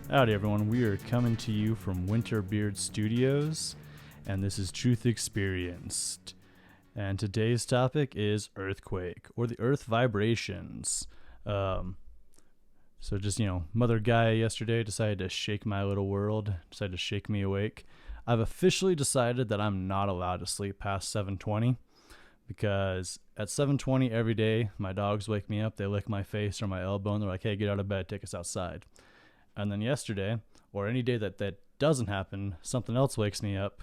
Howdy, everyone. We are coming to you from Winterbeard Studios, and this is Truth Experienced. And today's topic is earthquake, or the earth vibrations. Mother Gaia yesterday decided to shake my little world, decided to shake me awake. I've officially decided that I'm not allowed to sleep past 7:20, because at 7:20 every day, my dogs wake me up, they lick my face or my elbow, and they're like, hey, get out of bed, take us outside. And then yesterday, or any day that doesn't happen, something else wakes me up.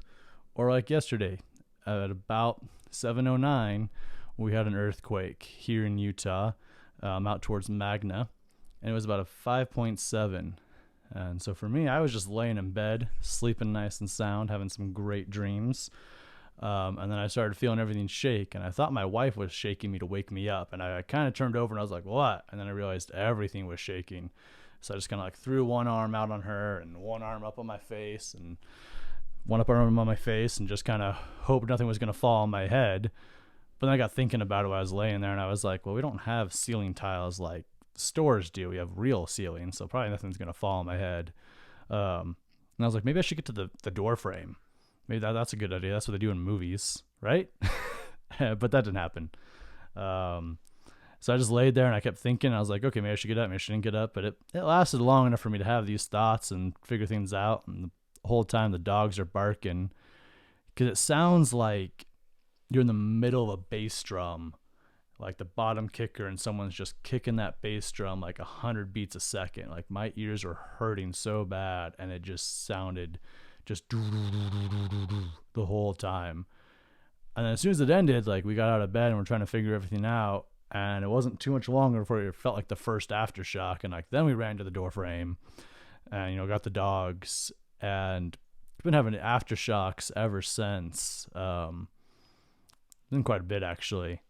Or like yesterday, at about 7:09, we had an earthquake here in Utah, out towards Magna, and it was about a 5.7. And so for me, I was just laying in bed, sleeping nice and sound, having some great dreams. And then I started feeling everything shake, and I thought my wife was shaking me to wake me up. And I kind of turned over and I was like, what? And then I realized everything was shaking. So I just kind of like threw one arm out on her and one arm up on my face and one up arm on my face and just kind of hoped nothing was going to fall on my head. But then I got thinking about it while I was laying there, and I was like, well, we don't have ceiling tiles like stores do. We have real ceilings, so probably nothing's going to fall on my head. And I was like, maybe I should get to the door frame. Maybe that's a good idea. That's what they do in movies, right? But that didn't happen. So I just laid there and I kept thinking. I was like, okay, maybe I should get up, maybe I shouldn't get up. But it lasted long enough for me to have these thoughts and figure things out. And the whole time the dogs are barking, because it sounds like you're in the middle of a bass drum, like the bottom kicker, and someone's just kicking that bass drum like 100 beats a second. Like my ears were hurting so bad, and it just sounded just the whole time. And then as soon as it ended, like we got out of bed and we're trying to figure everything out. And it wasn't too much longer before it felt like the first aftershock. And like then we ran to the door frame and, got the dogs. And we've been having aftershocks ever since. Been quite a bit, actually,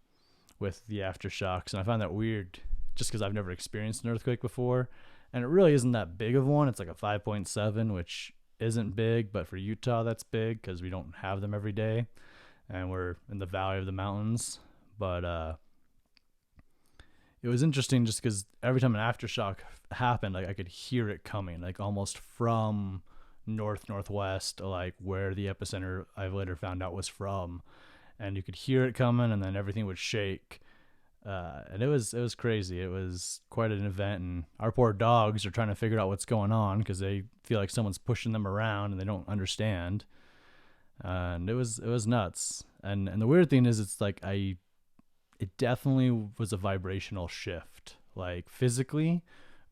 with the aftershocks. And I find that weird just because I've never experienced an earthquake before. And it really isn't that big of one. It's like a 5.7, which isn't big. But for Utah, that's big because we don't have them every day. And we're in the valley of the mountains. But it was interesting just because every time an aftershock happened, like I could hear it coming, like almost from northwest, like where the epicenter I've later found out was from, and you could hear it coming, and then everything would shake, and it was crazy. It was quite an event, and our poor dogs are trying to figure out what's going on because they feel like someone's pushing them around and they don't understand, and it was nuts. And the weird thing is, it's like it definitely was a vibrational shift, like physically,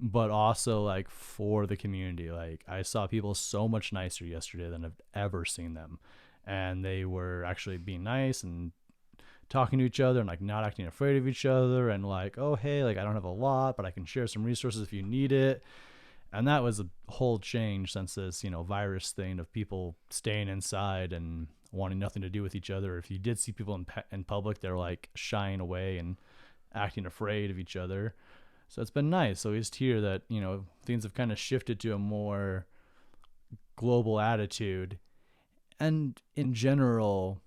but also like for the community. Like I saw people so much nicer yesterday than I've ever seen them. And they were actually being nice and talking to each other and like not acting afraid of each other. And like, oh, hey, like I don't have a lot, but I can share some resources if you need it. And that was a whole change since this, virus thing of people staying inside and wanting nothing to do with each other. If you did see people in public, they're like shying away and acting afraid of each other. So it's been nice, at least here, that, things have kind of shifted to a more global attitude. And in general,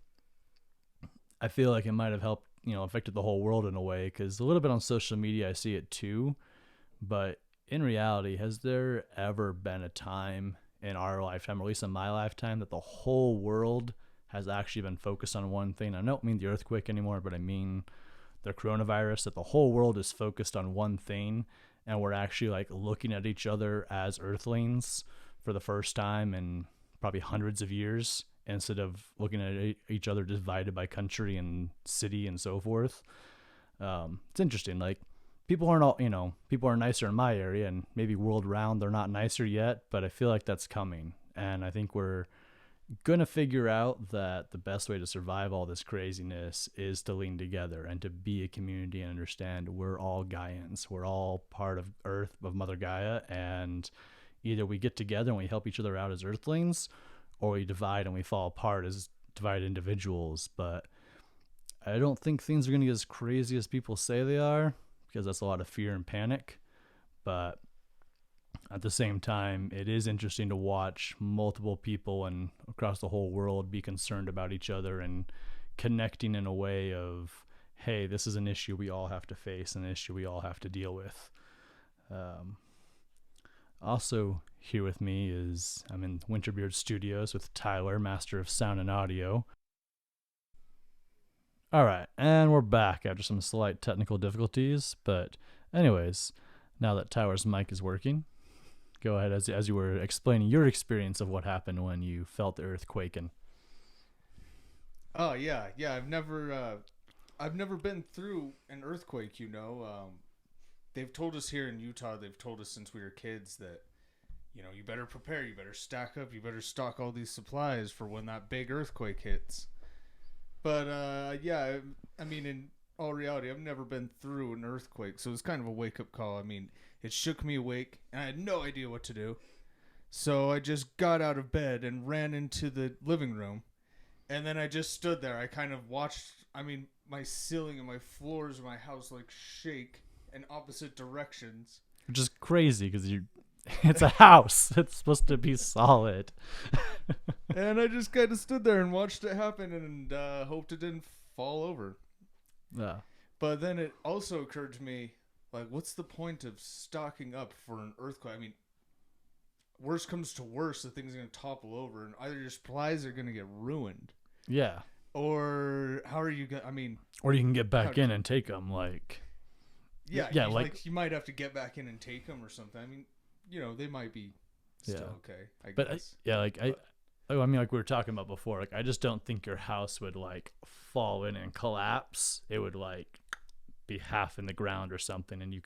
I feel like it might have helped, affected the whole world in a way, because a little bit on social media, I see it too. But in reality, has there ever been a time in our lifetime, or at least in my lifetime, that the whole world has actually been focused on one thing? I don't mean the earthquake anymore, but I mean the coronavirus, that the whole world is focused on one thing, and we're actually like looking at each other as earthlings for the first time in probably hundreds of years, instead of looking at each other divided by country and city and so forth. It's interesting. Like people aren't all, people are nicer in my area, and maybe world round they're not nicer yet, but I feel like that's coming. And I think we're going to figure out that the best way to survive all this craziness is to lean together and to be a community and understand we're all Gaians. We're all part of Earth, of Mother Gaia, and either we get together and we help each other out as earthlings, or we divide and we fall apart as divided individuals. But I don't think things are going to get as crazy as people say they are, because that's a lot of fear and panic. But at the same time, it is interesting to watch multiple people and across the whole world be concerned about each other and connecting in a way of, hey, this is an issue we all have to face, an issue we all have to deal with. Also, here with me is I'm in Winterbeard Studios with Tyler, Master of Sound and Audio. All right, and we're back after some slight technical difficulties. But, anyways, now that Tyler's mic is working, go ahead as you were explaining your experience of what happened when you felt the earth quaking. Oh yeah. I've never been through an earthquake. They've told us here in Utah. They've told us since we were kids that you better prepare, you better stack up, you better stock all these supplies for when that big earthquake hits. But yeah, I mean, in all reality, I've never been through an earthquake, so it's kind of a wake up call. I mean, it shook me awake, and I had no idea what to do. So I just got out of bed and ran into the living room. And then I just stood there. I kind of watched, I mean, my ceiling and my floors of my house like shake in opposite directions. Which is crazy because it's a house. It's supposed to be solid. And I just kind of stood there and watched it happen and hoped it didn't fall over. Yeah. But then it also occurred to me, like, what's the point of stocking up for an earthquake? I mean, worst comes to worst, the thing's going to topple over and either your supplies are going to get ruined. Yeah. Or how are you going to, I mean. Or you can get back in and take them, like. Yeah, like you might have to get back in and take them or something. I mean, they might be still okay, I guess. I mean, like we were talking about before, like I just don't think your house would like fall in and collapse. It would like be half in the ground or something, and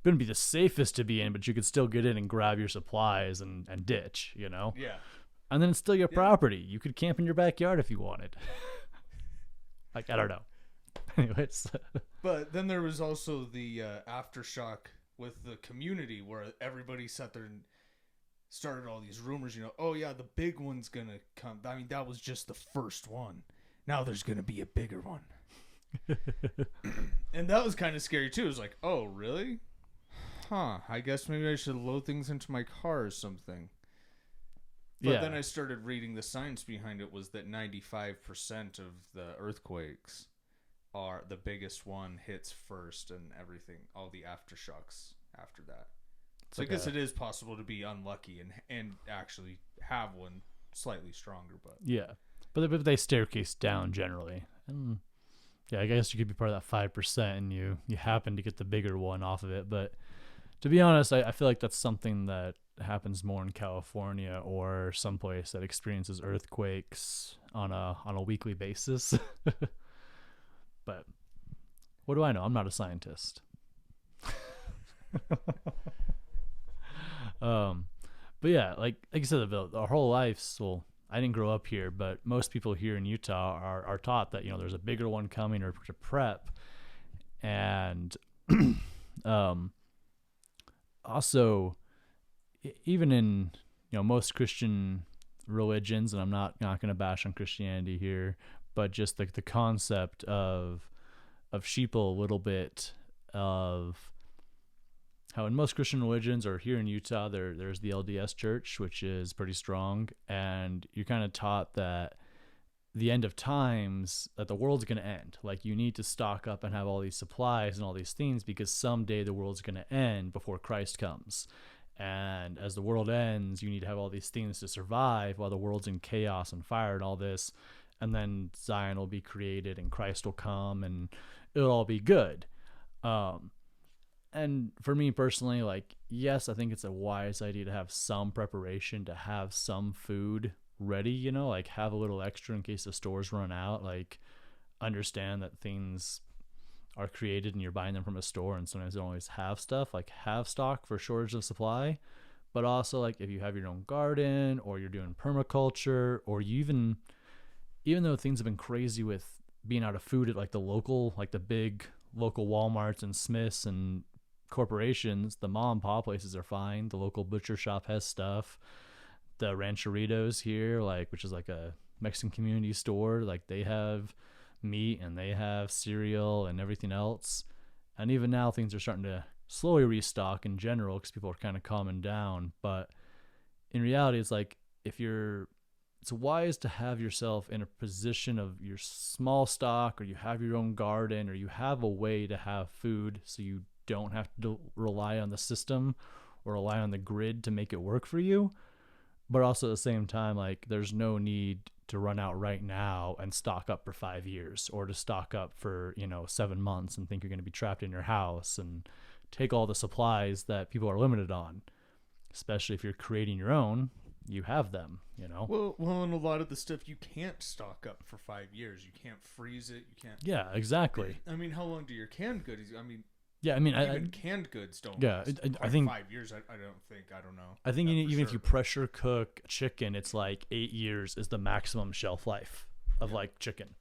wouldn't be the safest to be in, but you could still get in and grab your supplies and ditch, Yeah. And then it's still your property. You could camp in your backyard if you wanted. Like, I don't know. Anyways. But then there was also the aftershock with the community where everybody sat there and started all these rumors, oh yeah, the big one's going to come. I mean, that was just the first one. Now there's going to be a bigger one. And that was kind of scary too. It was like, oh, really? Huh, I guess maybe I should load things into my car or something. But then I started reading the science behind it was that 95% of the earthquakes are the biggest one hits first and everything, all the aftershocks after that. So I guess it is possible to be unlucky and actually have one slightly stronger. But yeah, but they staircase down generally. And yeah, I guess you could be part of that 5% and you happen to get the bigger one off of it. But to be honest, I feel like that's something that happens more in California or someplace that experiences earthquakes on a weekly basis. But what do I know? I'm not a scientist. But yeah, like you said, our whole lives. Well, I didn't grow up here, but most people here in Utah are taught that there's a bigger one coming or to prep, and also even in most Christian religions, and I'm not going to bash on Christianity here, but just like the concept of sheeple a little bit of how in most Christian religions or here in Utah there's the LDS church, which is pretty strong, and you're kind of taught that the end of times, that the world's going to end. Like you need to stock up and have all these supplies and all these things because someday the world's going to end before Christ comes. And as the world ends, you need to have all these things to survive while the world's in chaos and fire and all this. And then Zion will be created and Christ will come and it'll all be good. And for me personally, like, yes, I think it's a wise idea to have some preparation, to have some food ready, like have a little extra in case the stores run out. Like, understand that things are created and you're buying them from a store and sometimes they don't always have stuff. Like, have stock for shortage of supply. But also, like, if you have your own garden or you're doing permaculture, or you even though things have been crazy with being out of food at like the big local Walmarts and Smiths and corporations, the mom and pop places are fine. The local butcher shop has stuff. The Rancheritos here, like, which is like a Mexican community store, like they have meat and they have cereal and everything else. And even now things are starting to slowly restock in general because people are kind of calming down. But in reality, it's like it's wise to have yourself in a position of your small stock, or you have your own garden, or you have a way to have food so you don't have to rely on the system or rely on the grid to make it work for you. But also at the same time, like there's no need to run out right now and stock up for 5 years, or to stock up for 7 months and think you're going to be trapped in your house and take all the supplies that people are limited on. Especially if you're creating your own, you have them. Well, and a lot of the stuff you can't stock up for 5 years. You can't freeze it. You can't. Yeah, exactly. I mean, how long do your canned goods? I mean, Yeah, I mean, even canned goods don't. Yeah, last I think 5 years. I don't think. I don't know. I think that even for if you sure. pressure cook chicken, it's like 8 years is the maximum shelf life of like chicken,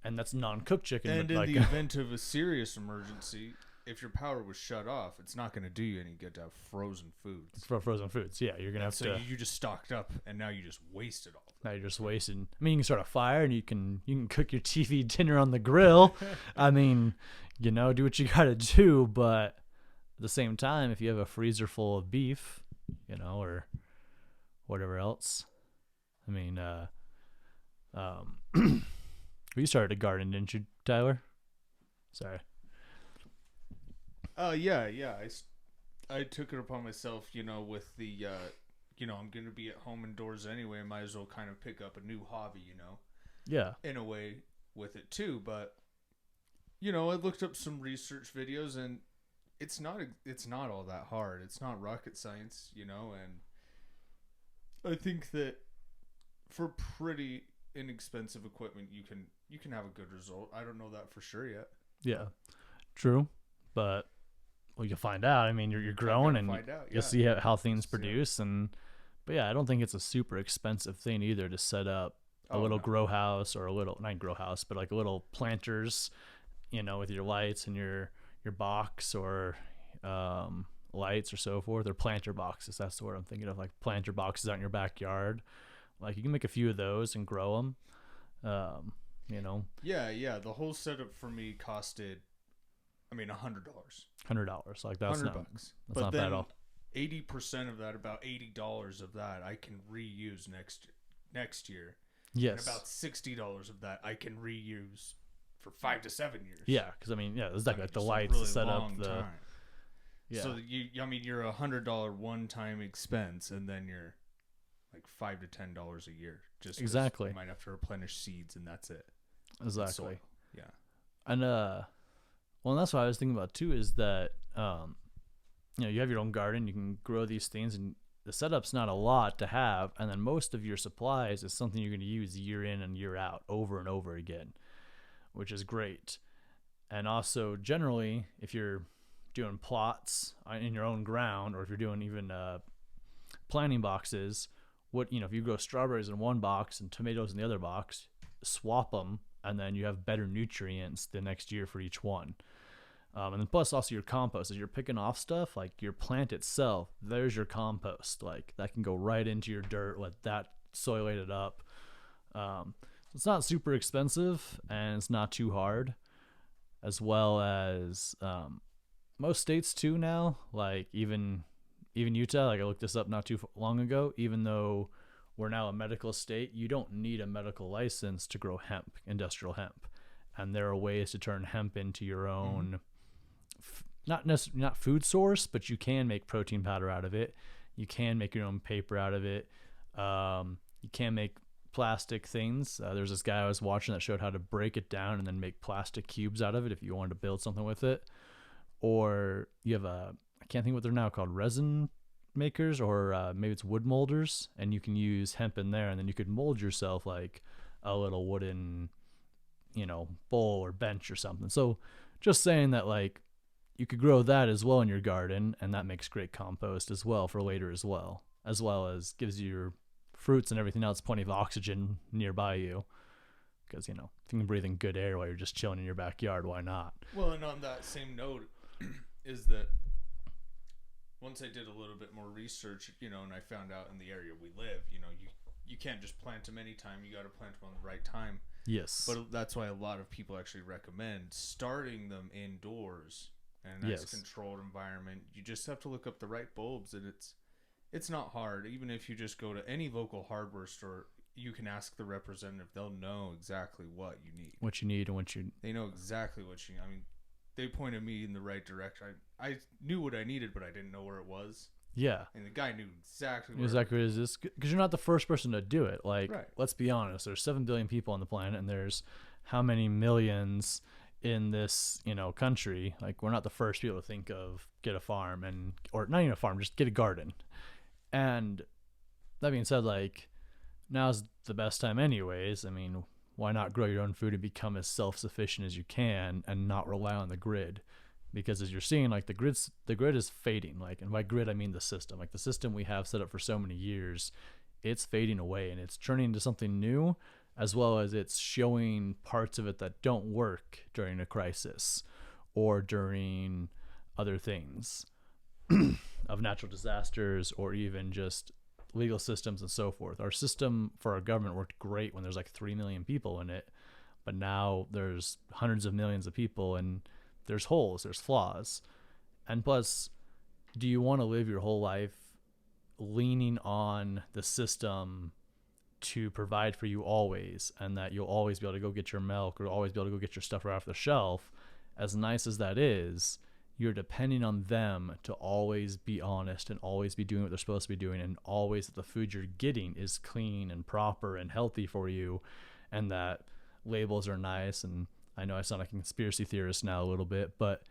and that's non-cooked chicken. And but in like, the event of a serious emergency, if your power was shut off, it's not going to do you any good to have frozen foods. for frozen foods, yeah, you're gonna have So to. you just stocked up, and now you just wasted all. Now you're just wasting. I mean, you can start a fire and you can cook your TV dinner on the grill. I mean, do what you gotta do, but at the same time, if you have a freezer full of beef, or whatever else, I mean, you started a garden, didn't you, Tyler? Sorry. Yeah. I took it upon myself, with the, I'm going to be at home indoors anyway. I might as well kind of pick up a new hobby, Yeah. in a way with it too. But, I looked up some research videos, and it's not all that hard. It's not rocket science, and I think that for pretty inexpensive equipment, you can have a good result. I don't know that for sure yet. Yeah. True. But you'll find out. I mean, you're growing and you'll see how things produce. But yeah, I don't think it's a super expensive thing either to set up a little grow house, or a little, not grow house, but like a little planters, with your lights and your box, or lights or so forth, or planter boxes. That's the word I'm thinking of, like planter boxes out in your backyard. Like you can make a few of those and grow them. Yeah. The whole setup for me costed, $100. $100. Like that's $100. That's But not then bad at all. 80% of that, about $80 of that, I can reuse next year. Yes. And about $60 of that I can reuse for 5 to 7 years. Yeah, because I mean, yeah, it's like the just a lights, really set up long the. time. Yeah. So you're $100 one-time expense, and then you're like $5 to $10 a year. Just 'cause Exactly. You might have to replenish seeds, and that's it. Exactly. Soil. Yeah. And well, and that's what I was thinking about too. Is that you have your own garden, you can grow these things, and the setup's not a lot to have, and then most of your supplies is something you're going to use year in and year out, over and over again, which is great. And also, generally, if you're doing plots in your own ground, or if you're doing even planting boxes, if you grow strawberries in one box and tomatoes in the other box, swap them, and then you have better nutrients the next year for each one. And then plus also your compost, as you're picking off stuff, like your plant itself, there's your compost. Like that can go right into your dirt, let that soilate it up. So it's not super expensive, and it's not too hard, as well as most states too now, like even Utah. Like I looked this up not too long ago. Even though we're now a medical state, you don't need a medical license to grow hemp, industrial hemp, and there are ways to turn hemp into your own. Not food source, but you can make protein powder out of it. You can make your own paper out of it. You can make plastic things. There's this guy I was watching that showed how to break it down and then make plastic cubes out of it if you wanted to build something with it. Or you have I can't think what they're now called, resin makers, or maybe it's wood molders, and you can use hemp in there, and then you could mold yourself like a little wooden, bowl or bench or something. So just saying that, like, you could grow that as well in your garden, and that makes great compost as well for later, as well as gives you your fruits and everything else plenty of oxygen nearby you. Because, if you can breathe in good air while you're just chilling in your backyard, why not? Well, and on that same note, is that once I did a little bit more research, and I found out in the area we live, you can't just plant them anytime. You got to plant them on the right time. Yes. But that's why a lot of people actually recommend starting them indoors in a nice controlled environment. You just have to look up the right bulbs, and it's not hard. Even if you just go to any local hardware store, you can ask the representative. They'll know exactly what you need. What you need and what you... They know exactly what you need. I mean, they pointed me in the right direction. I knew what I needed, but I didn't know where it was. Yeah. And the guy knew exactly where Exactly what it is, because you're not the first person to do it. Like, Right. let's be honest. There's 7 billion people on the planet, and there's how many millions in this, country. Like, we're not the first people to think of get a farm or not even a farm, just get a garden. And that being said, like, now's the best time anyways. I mean, why not grow your own food and become as self-sufficient as you can and not rely on the grid? Because as you're seeing, like, the grid is fading. Like, and by grid I mean the system. Like, the system we have set up for so many years, it's fading away, and it's turning into something new, as well as it's showing parts of it that don't work during a crisis or during other things of natural disasters, or even just legal systems and so forth. Our system for our government worked great when there's like 3 million people in it, but now there's hundreds of millions of people, and there's holes, there's flaws. And plus, do you want to live your whole life leaning on the system to provide for you always, and that you'll always be able to go get your milk or always be able to go get your stuff right off the shelf? As nice as that is, you're depending on them to always be honest and always be doing what they're supposed to be doing, and always that the food you're getting is clean and proper and healthy for you, and that labels are nice. And I know I sound like a conspiracy theorist now a little bit, but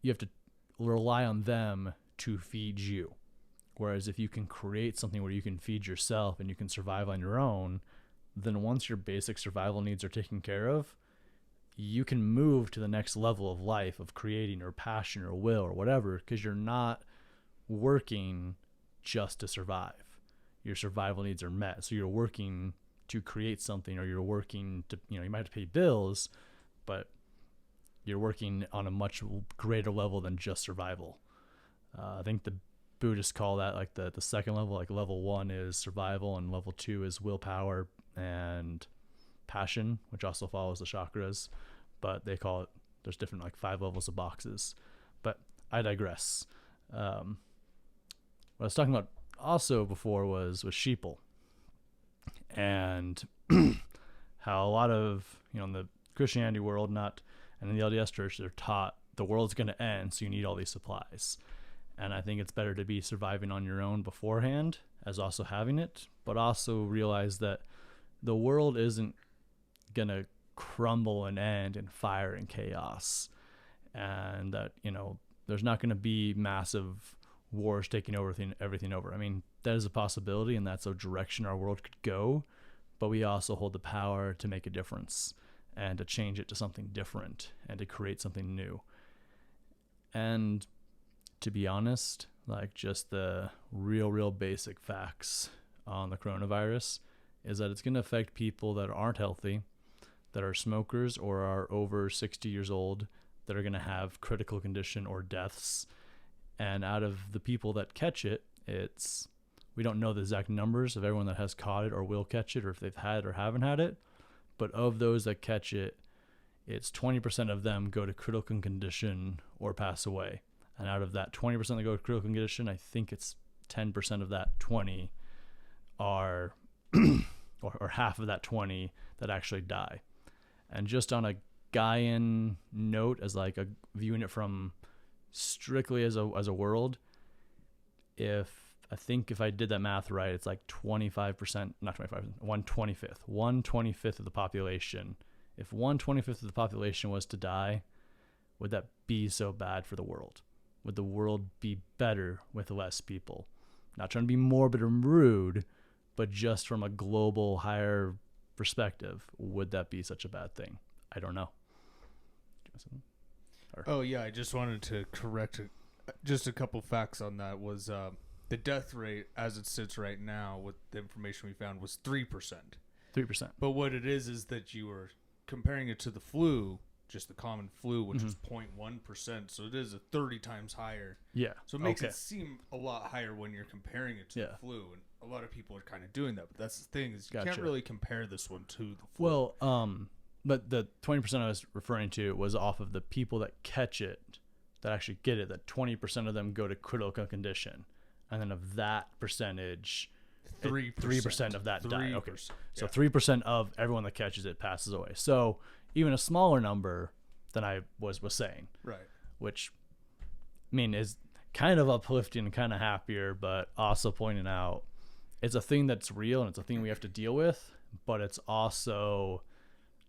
you have to rely on them to feed you. Whereas if you can create something where you can feed yourself and you can survive on your own, then once your basic survival needs are taken care of, you can move to the next level of life, of creating or passion or will or whatever, because you're not working just to survive. Your survival needs are met. So you're working to create something, or you're working to, you might have to pay bills, but you're working on a much greater level than just survival. I think the Buddhists call that like the second level. Like, level 1 is survival, and level 2 is willpower and passion, which also follows the chakras, but they call it, there's different like 5 levels of boxes. But I digress. What I was talking about also before was sheeple, and how a lot of, in the Christianity world, and in the LDS church, they're taught the world's going to end, so you need all these supplies. And I think it's better to be surviving on your own beforehand as also having it, but also realize that the world isn't going to crumble and end in fire and chaos. And that, there's not going to be massive wars taking everything over. I mean, that is a possibility, and that's a direction our world could go, but we also hold the power to make a difference and to change it to something different and to create something new. And to be honest, like, just the real basic facts on the coronavirus is that it's going to affect people that aren't healthy, that are smokers or are over 60 years old, that are going to have critical condition or deaths. And out of the people that catch it, we don't know the exact numbers of everyone that has caught it or will catch it, or if they've had or haven't had it. But of those that catch it, it's 20% of them go to critical condition or pass away. And out of that 20% that go to critical condition, I think it's 10% of that 20 are, or half of that 20 that actually die. And just on a Gaian note, as like viewing it from strictly as a world, if I did that math right, it's like 25%, not 25%, 1/25th of the population. If 1/25th of the population was to die, would that be so bad for the world? Would the world be better with less people? Not trying to be morbid or rude, but just from a global higher perspective, would that be such a bad thing? I don't know. Oh yeah, I just wanted to correct just a couple facts on that. Was the death rate as it sits right now with the information we found was 3%. 3%. But what it is that you were comparing it to the flu, just the common flu, which was 0.1%. So it is 30 times higher. Yeah. So it makes it seem a lot higher when you're comparing it to the flu. And a lot of people are kind of doing that. But that's the thing, is you can't really compare this one to the flu. Well, but the 20% I was referring to was off of the people that catch it, that actually get it, that 20% of them go to critical condition. And then of that percentage, 3% of that die. Okay. So 3% of everyone that catches it passes away. So even a smaller number than I was saying. Right. Which, I mean, is kind of uplifting and kind of happier, but also pointing out it's a thing that's real and it's a thing we have to deal with, but it's also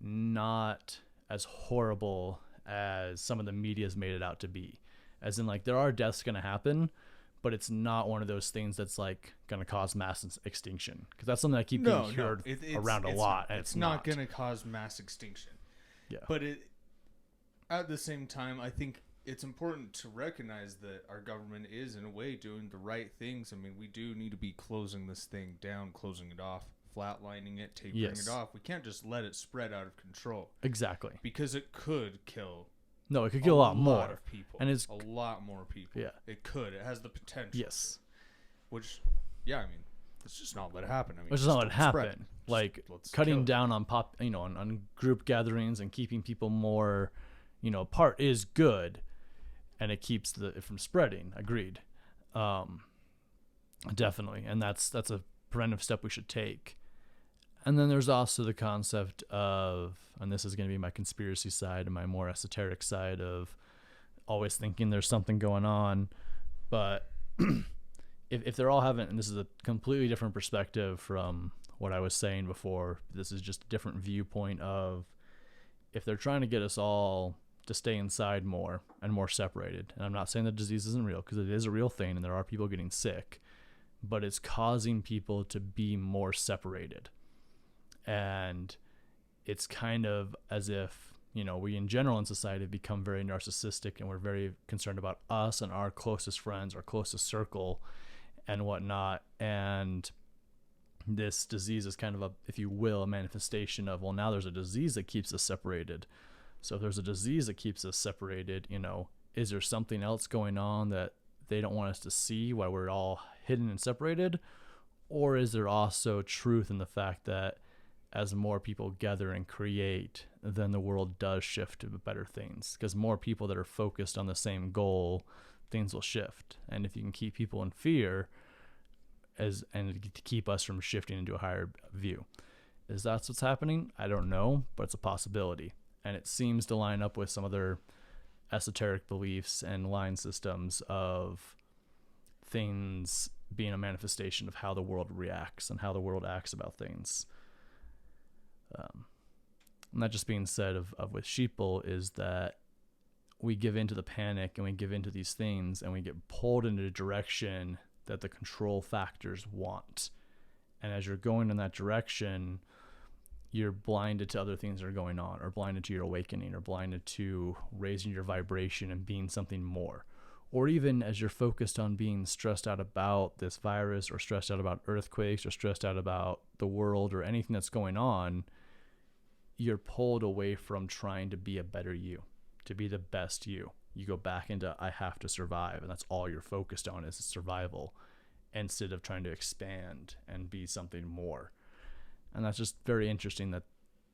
not as horrible as some of the media's made it out to be. As in, like, there are deaths going to happen, but it's not one of those things that's like going to cause mass extinction, because that's something I keep getting heard around a lot. And it's not going to cause mass extinction. Yeah. But at the same time, I think it's important to recognize that our government is, in a way, doing the right things. I mean, we do need to be closing this thing down, closing it off, flatlining it, tapering it off. We can't just let it spread out of control. Exactly. Because it could kill. No, it could kill a lot more of people. And it's a lot more people. Yeah. It could. It has the potential. Yes. Which, yeah, I mean, let's just not let it happen. I mean, let's just not let it happen. Like, cutting down on on group gatherings and keeping people more, apart is good, and it keeps it from spreading. Agreed. Definitely. And that's a preventive step we should take. And then there's also the concept of, and this is going to be my conspiracy side and my more esoteric side of always thinking there's something going on. But if they're all having, and this is a completely different perspective from what I was saying before, this is just a different viewpoint of, if they're trying to get us all to stay inside more and more separated, and I'm not saying the disease isn't real, because it is a real thing and there are people getting sick, but it's causing people to be more separated. And it's kind of as if, we in general in society have become very narcissistic, and we're very concerned about us and our closest friends, our closest circle and whatnot. And this disease is kind of a, if you will, a manifestation of, well, now there's a disease that keeps us separated. So if there's a disease that keeps us separated, is there something else going on that they don't want us to see while we're all hidden and separated? Or is there also truth in the fact that as more people gather and create, then the world does shift to better things? Because more people that are focused on the same goal, things will shift. And if you can keep people in fear, and to keep us from shifting into a higher view, is that what's happening? I don't know, but it's a possibility. And it seems to line up with some other esoteric beliefs and line systems of things being a manifestation of how the world reacts and how the world acts about things. And that just being said of with sheeple is that we give into the panic and we give into these things and we get pulled into a direction that the control factors want. And as you're going in that direction, you're blinded to other things that are going on, or blinded to your awakening, or blinded to raising your vibration and being something more. Or even as you're focused on being stressed out about this virus, or stressed out about earthquakes, or stressed out about the world or anything that's going on, you're pulled away from trying to be a better you, to be the best you. You go back into, I have to survive, and that's all you're focused on is survival, instead of trying to expand and be something more. And that's just very interesting that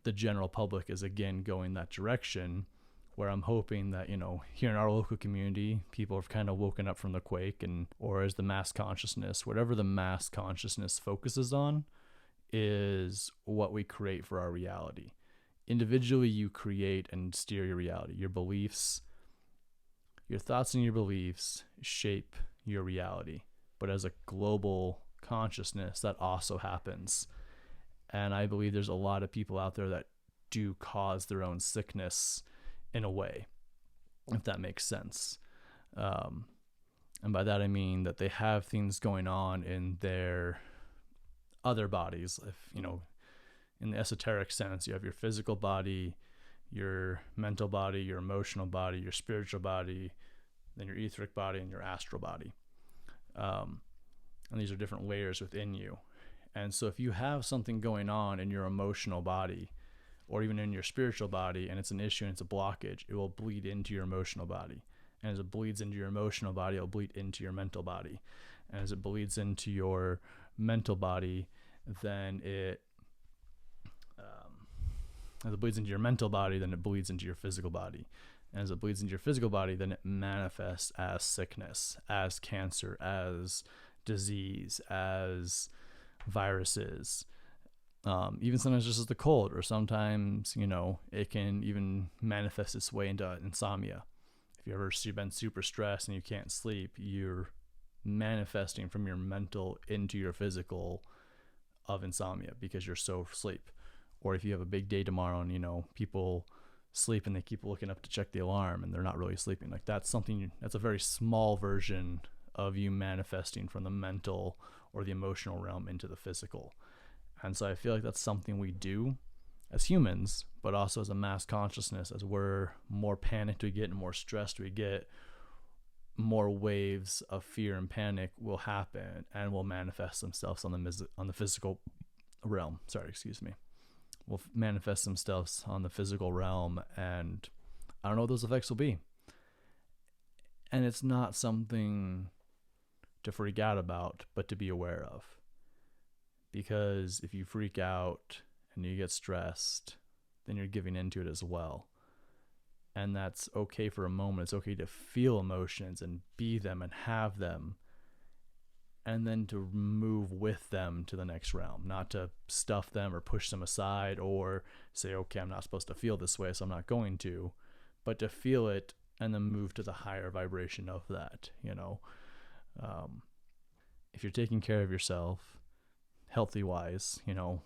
the general public is again going that direction, where I'm hoping that, here in our local community, people have kind of woken up from the quake, or as the mass consciousness, whatever the mass consciousness focuses on is what we create for our reality. Individually, you create and steer your reality. Your beliefs, your thoughts and your beliefs shape your reality. But as a global consciousness, that also happens. And I believe there's a lot of people out there that do cause their own sickness in a way, if that makes sense. And by that I mean that they have things going on in their other bodies. If, in the esoteric sense, you have your physical body, your mental body, your emotional body, your spiritual body, then your etheric body, and your astral body. And these are different layers within you. And so if you have something going on in your emotional body, or even in your spiritual body, and it's an issue and it's a blockage, it will bleed into your emotional body. And as it bleeds into your emotional body, it'll bleed into your mental body. And as it bleeds into your mental body, then as it bleeds into your mental body, then it bleeds into your physical body. And as it bleeds into your physical body, then it manifests as sickness, as cancer, as disease, as viruses, even sometimes just as the cold, or sometimes, it can even manifest its way into insomnia. If you've been super stressed and you can't sleep, you're manifesting from your mental into your physical of insomnia because you're so asleep. Or if you have a big day tomorrow and, people sleep and they keep looking up to check the alarm and they're not really sleeping. Like that's a very small version of you manifesting from the mental or the emotional realm into the physical. And so I feel like that's something we do as humans, but also as a mass consciousness. As we're more panicked we get and more stressed we get, more waves of fear and panic will happen and will manifest themselves on the physical realm. Will manifest themselves on the physical realm, and I don't know what those effects will be. And it's not something to freak out about, but to be aware of. Because if you freak out and you get stressed, then you're giving into it as well. And that's okay for a moment. It's okay to feel emotions and be them and have them, and then to move with them to the next realm, not to stuff them or push them aside or say, okay, I'm not supposed to feel this way, so I'm not going to, but to feel it and then move to the higher vibration of that. If you're taking care of yourself healthy wise,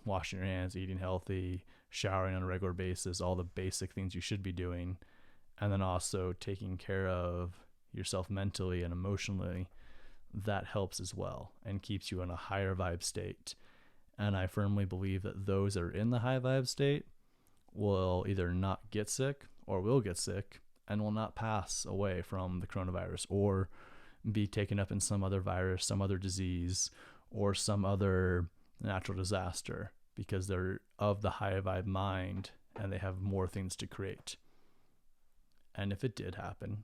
washing your hands, eating healthy, showering on a regular basis, all the basic things you should be doing, and then also taking care of yourself mentally and emotionally, that helps as well and keeps you in a higher vibe state. And I firmly believe that those that are in the high vibe state will either not get sick or will get sick and will not pass away from the coronavirus or be taken up in some other virus, some other disease, or some other natural disaster, because they're of the high vibe mind and they have more things to create. And if it did happen,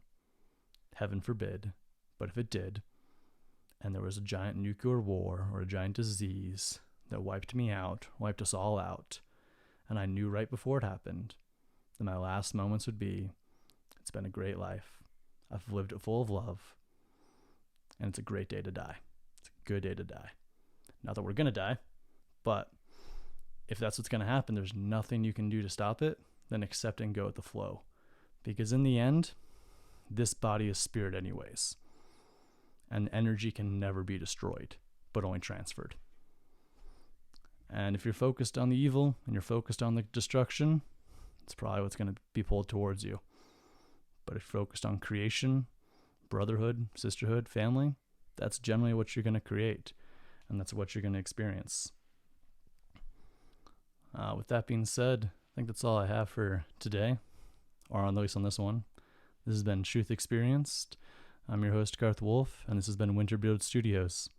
heaven forbid, but if it did, and there was a giant nuclear war or a giant disease that wiped me out, wiped us all out, and I knew right before it happened that my last moments would be, it's been a great life. I've lived it full of love, and it's a great day to die. It's a good day to die. Not that we're going to die, but if that's what's going to happen, there's nothing you can do to stop it, then accept and go with the flow. Because in the end, this body is spirit anyways. And energy can never be destroyed, but only transferred. And if you're focused on the evil and you're focused on the destruction, it's probably what's going to be pulled towards you. But if you're focused on creation, brotherhood, sisterhood, family, that's generally what you're going to create. And that's what you're going to experience. With that being said, I think that's all I have for today, or at least on this one. This has been Truth Experienced. I'm your host, Garth Wolf, and this has been Winterbeard Studios.